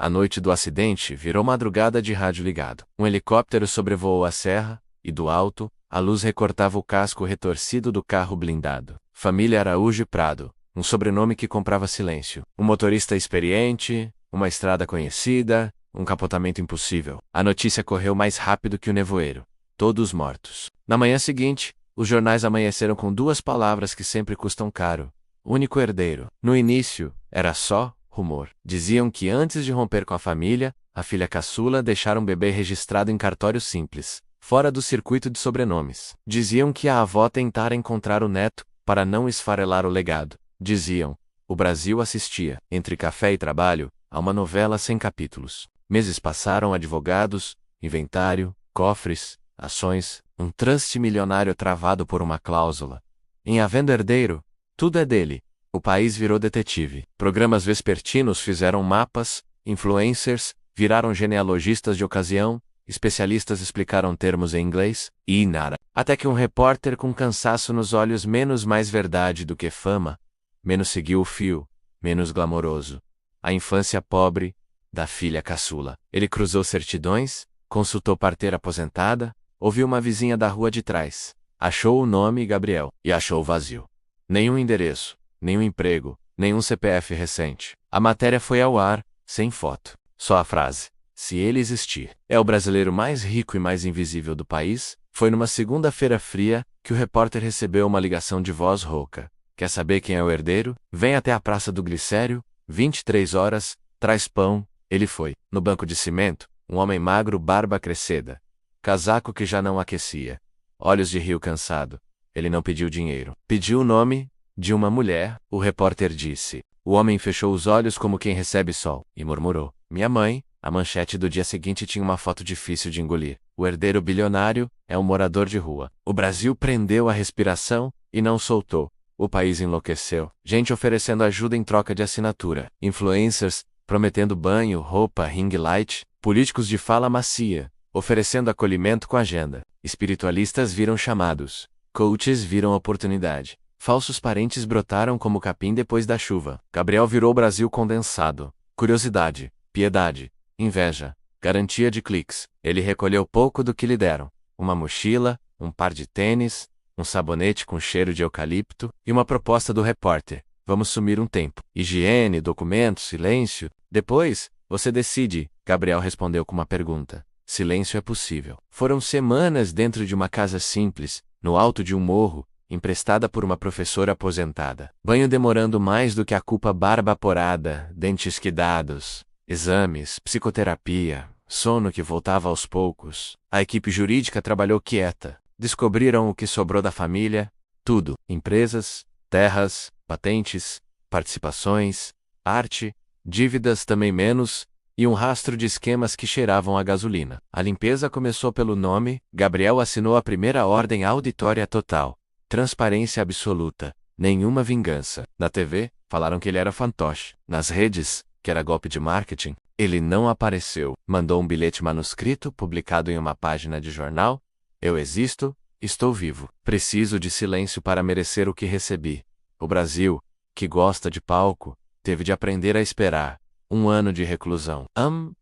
A noite do acidente virou madrugada de rádio ligado. Um helicóptero sobrevoou a serra, e do alto, a luz recortava o casco retorcido do carro blindado. Família Araújo Prado, um sobrenome que comprava silêncio. Um motorista experiente, uma estrada conhecida, um capotamento impossível. A notícia correu mais rápido que o nevoeiro. Todos mortos. Na manhã seguinte, os jornais amanheceram com duas palavras que sempre custam caro: único herdeiro. No início, era só rumor. Diziam que antes de romper com a família, a filha caçula deixara um bebê registrado em cartório simples, fora do circuito de sobrenomes. Diziam que a avó tentara encontrar o neto, para não esfarelar o legado. Diziam, o Brasil assistia, entre café e trabalho, a uma novela sem capítulos. Meses passaram, advogados, inventário, cofres, ações, um trust milionário travado por uma cláusula. Em havendo herdeiro, tudo é dele. O país virou detetive. Programas vespertinos fizeram mapas, influencers viraram genealogistas de ocasião, especialistas explicaram termos em inglês, e nada. Até que um repórter com cansaço nos olhos, menos mais verdade do que fama, menos seguiu o fio, menos glamouroso. A infância pobre da filha caçula. Ele cruzou certidões, consultou parteira aposentada, ouviu uma vizinha da rua de trás. Achou o nome Gabriel, e achou vazio. Nenhum endereço, nenhum emprego, nenhum CPF recente. A matéria foi ao ar, sem foto. Só a frase: se ele existir. É o brasileiro mais rico e mais invisível do país. Foi numa segunda-feira fria que o repórter recebeu uma ligação de voz rouca. Quer saber quem é o herdeiro? Vem até a Praça do Glicério, 23 horas, traz pão. Ele foi. No banco de cimento, um homem magro, barba crescida. Casaco que já não aquecia. Olhos de rio cansado. Ele não pediu dinheiro. Pediu o nome de uma mulher, o repórter disse. O homem fechou os olhos como quem recebe sol, e murmurou: minha mãe. A manchete do dia seguinte tinha uma foto difícil de engolir. O herdeiro bilionário é um morador de rua. O Brasil prendeu a respiração e não soltou. O país enlouqueceu. Gente oferecendo ajuda em troca de assinatura. Influencers prometendo banho, roupa, ring light. Políticos de fala macia oferecendo acolhimento com agenda. Espiritualistas viram chamados. Coaches viram oportunidade. Falsos parentes brotaram como capim depois da chuva. Gabriel virou Brasil condensado. Curiosidade, piedade, inveja, garantia de cliques. Ele recolheu pouco do que lhe deram. Uma mochila, um par de tênis, um sabonete com cheiro de eucalipto e uma proposta do repórter. Vamos sumir um tempo. Higiene, documentos, silêncio. Depois, você decide. Gabriel respondeu com uma pergunta. Silêncio é possível. Foram semanas dentro de uma casa simples, no alto de um morro, emprestada por uma professora aposentada. Banho demorando mais do que a culpa, barba apurada, dentes quedados, exames, psicoterapia, sono que voltava aos poucos. A equipe jurídica trabalhou quieta. Descobriram o que sobrou da família, tudo: empresas, terras, patentes, participações, arte, dívidas também menos, e um rastro de esquemas que cheiravam a gasolina. A limpeza começou pelo nome. Gabriel assinou a primeira ordem auditória total. Transparência absoluta. Nenhuma vingança. Na TV, falaram que ele era fantoche. Nas redes, que era golpe de marketing, ele não apareceu. Mandou um bilhete manuscrito, publicado em uma página de jornal. Eu existo, estou vivo. Preciso de silêncio para merecer o que recebi. O Brasil, que gosta de palco, teve de aprender a esperar. 1 ano de reclusão.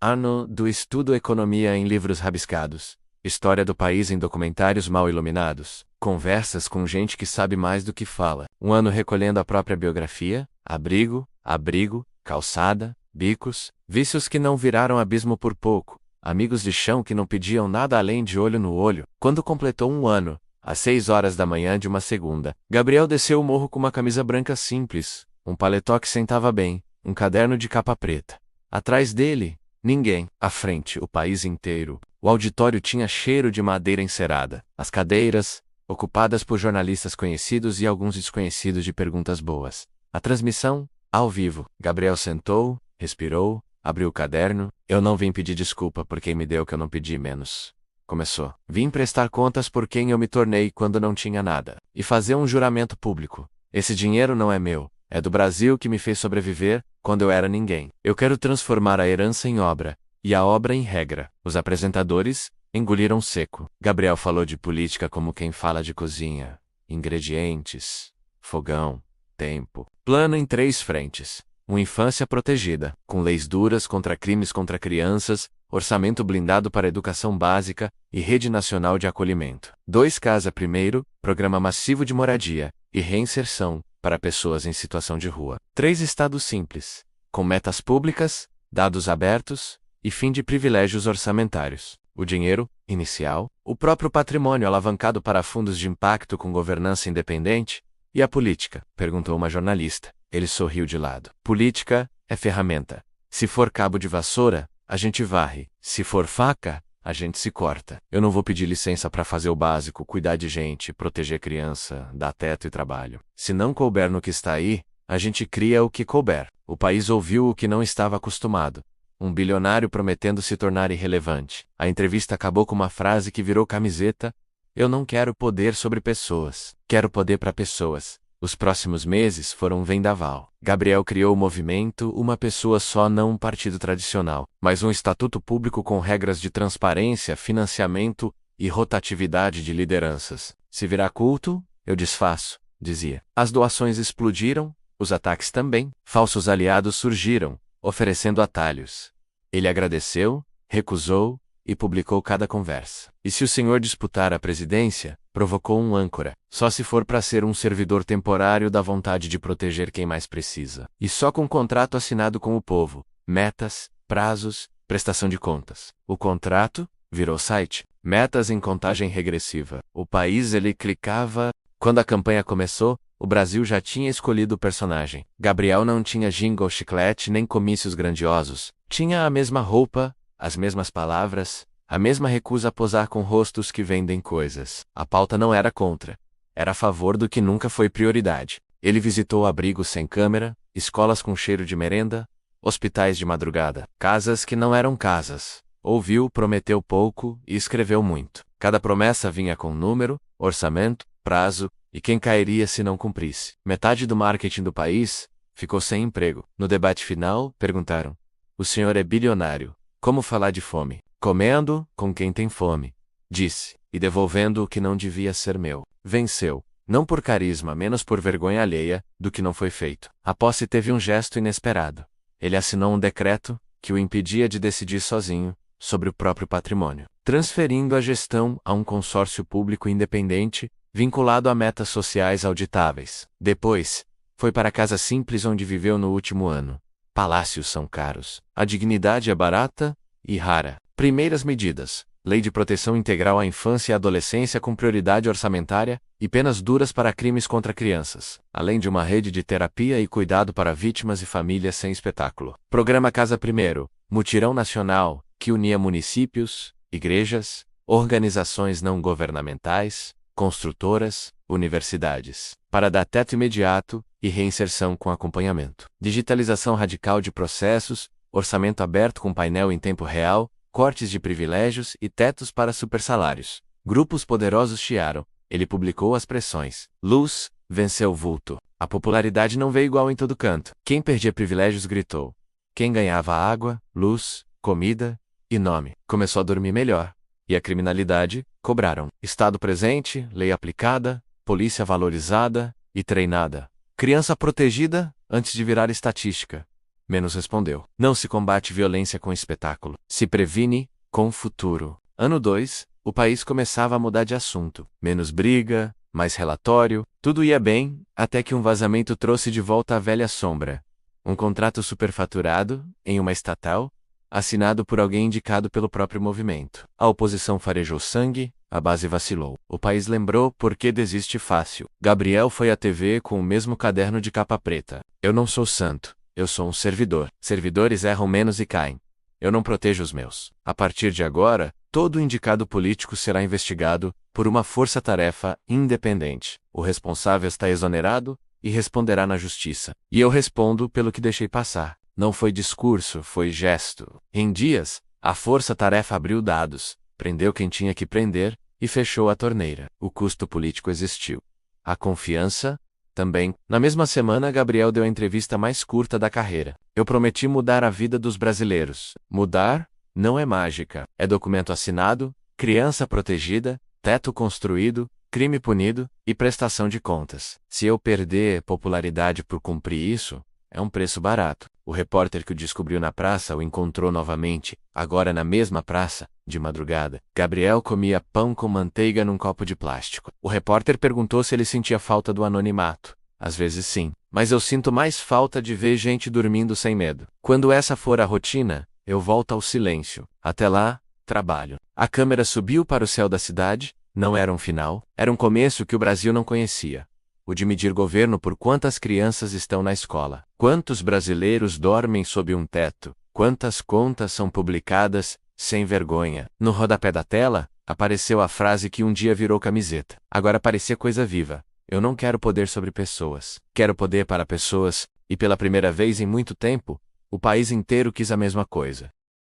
Ano do estudo economia em livros rabiscados. História do país em documentários mal iluminados. Conversas com gente que sabe mais do que fala. 1 ano recolhendo a própria biografia. Abrigo, calçada, bicos. Vícios que não viraram abismo por pouco. Amigos de chão que não pediam nada além de olho no olho. Quando completou 1 ano, às 6 horas da manhã de uma segunda, Gabriel desceu o morro com uma camisa branca simples, um paletó que sentava bem, um caderno de capa preta. Atrás dele, ninguém. À frente, o país inteiro. O auditório tinha cheiro de madeira encerada. As cadeiras, ocupadas por jornalistas conhecidos e alguns desconhecidos de perguntas boas. A transmissão, ao vivo. Gabriel sentou, respirou, abriu o caderno. Eu não vim pedir desculpa por quem me deu o que eu não pedi menos. Começou. Vim prestar contas por quem eu me tornei quando não tinha nada. E fazer um juramento público. Esse dinheiro não é meu. É do Brasil que me fez sobreviver, quando eu era ninguém. Eu quero transformar a herança em obra, e a obra em regra. Os apresentadores engoliram seco. Gabriel falou de política como quem fala de cozinha. Ingredientes, fogão, tempo. Plano em 3 frentes. uma infância protegida, com leis duras contra crimes contra crianças, orçamento blindado para educação básica e rede nacional de acolhimento. 2. Casa Primeiro, programa massivo de moradia e reinserção para pessoas em situação de rua. 3. Estado simples, com metas públicas, dados abertos e fim de privilégios orçamentários. O dinheiro, inicial, o próprio patrimônio alavancado para fundos de impacto com governança independente. E a política? Perguntou uma jornalista. Ele sorriu de lado. Política é ferramenta. Se for cabo de vassoura, a gente varre. Se for faca, a gente se corta. Eu não vou pedir licença para fazer o básico, cuidar de gente, proteger criança, dar teto e trabalho. Se não couber no que está aí, a gente cria o que couber. O país ouviu o que não estava acostumado. Um bilionário prometendo se tornar irrelevante. A entrevista acabou com uma frase que virou camiseta. Eu não quero poder sobre pessoas. Quero poder para pessoas. Os próximos meses foram um vendaval. Gabriel criou o movimento Uma Pessoa Só, não um partido tradicional, mas um estatuto público com regras de transparência, financiamento e rotatividade de lideranças. Se virar culto, eu desfaço, dizia. As doações explodiram, os ataques também. Falsos aliados surgiram, oferecendo atalhos. Ele agradeceu, recusou e publicou cada conversa. E se o senhor disputar a presidência, provocou um âncora, só se for para ser um servidor temporário da vontade de proteger quem mais precisa. E só com contrato assinado com o povo, metas, prazos, prestação de contas. O contrato virou site, metas em contagem regressiva. O país ele clicava. Quando a campanha começou, o Brasil já tinha escolhido o personagem. Gabriel não tinha jingle chiclete nem comícios grandiosos. Tinha a mesma roupa, as mesmas palavras, a mesma recusa a posar com rostos que vendem coisas. A pauta não era contra. Era a favor do que nunca foi prioridade. Ele visitou abrigos sem câmera, escolas com cheiro de merenda, hospitais de madrugada, casas que não eram casas. Ouviu, prometeu pouco e escreveu muito. Cada promessa vinha com número, orçamento, prazo e quem cairia se não cumprisse. Metade do marketing do país ficou sem emprego. No debate final, perguntaram: o senhor é bilionário. Como falar de fome? Comendo com quem tem fome, disse, e devolvendo o que não devia ser meu. Venceu, não por carisma, menos por vergonha alheia do que não foi feito. A posse teve um gesto inesperado. Ele assinou um decreto que o impedia de decidir sozinho sobre o próprio patrimônio, transferindo a gestão a um consórcio público independente, vinculado a metas sociais auditáveis. Depois, foi para a casa simples onde viveu no último ano. Palácios são caros. A dignidade é barata e rara. Primeiras medidas: Lei de Proteção Integral à Infância e Adolescência com prioridade orçamentária e penas duras para crimes contra crianças, além de uma rede de terapia e cuidado para vítimas e famílias sem espetáculo. Programa Casa Primeiro, mutirão nacional, que unia municípios, igrejas, organizações não governamentais, construtoras, universidades, para dar teto imediato e reinserção com acompanhamento. Digitalização radical de processos, orçamento aberto com painel em tempo real, cortes de privilégios e tetos para supersalários. Grupos poderosos chiaram. Ele publicou as pressões. Luz venceu o vulto. A popularidade não veio igual em todo canto. Quem perdia privilégios gritou. Quem ganhava água, luz, comida e nome começou a dormir melhor. E a criminalidade, cobraram. Estado presente, lei aplicada, polícia valorizada e treinada. Criança protegida antes de virar estatística. Menos respondeu. Não se combate violência com espetáculo. Se previne com o futuro. Ano 2, o país começava a mudar de assunto. Menos briga, mais relatório, tudo ia bem, até que um vazamento trouxe de volta a velha sombra. Um contrato superfaturado, em uma estatal, assinado por alguém indicado pelo próprio movimento. A oposição farejou sangue, a base vacilou. O país lembrou por que desiste fácil. Gabriel foi à TV com o mesmo caderno de capa preta. Eu não sou santo, eu sou um servidor. Servidores erram menos e caem. Eu não protejo os meus. A partir de agora, todo indicado político será investigado por uma força-tarefa independente. O responsável está exonerado e responderá na justiça. E eu respondo pelo que deixei passar. Não foi discurso, foi gesto. Em dias, a força-tarefa abriu dados, prendeu quem tinha que prender e fechou a torneira. O custo político existiu. A confiança, também. Na mesma semana, Gabriel deu a entrevista mais curta da carreira. Eu prometi mudar a vida dos brasileiros. Mudar não é mágica. É documento assinado, criança protegida, teto construído, crime punido e prestação de contas. Se eu perder popularidade por cumprir isso, É um preço barato. O repórter que o descobriu na praça o encontrou novamente, agora na mesma praça, de madrugada. Gabriel comia pão com manteiga num copo de plástico. O repórter perguntou se ele sentia falta do anonimato. Às vezes sim, mas eu sinto mais falta de ver gente dormindo sem medo. Quando essa for a rotina, eu volto ao silêncio. Até lá, trabalho. A câmera subiu para o céu da cidade. Não era um final, era um começo que o Brasil não conhecia. O de medir governo por quantas crianças estão na escola. Quantos brasileiros dormem sob um teto? Quantas contas são publicadas, sem vergonha? No rodapé da tela, apareceu a frase que um dia virou camiseta. Agora parecia coisa viva. Eu não quero poder sobre pessoas. Quero poder para pessoas, e pela primeira vez em muito tempo, o país inteiro quis a mesma coisa.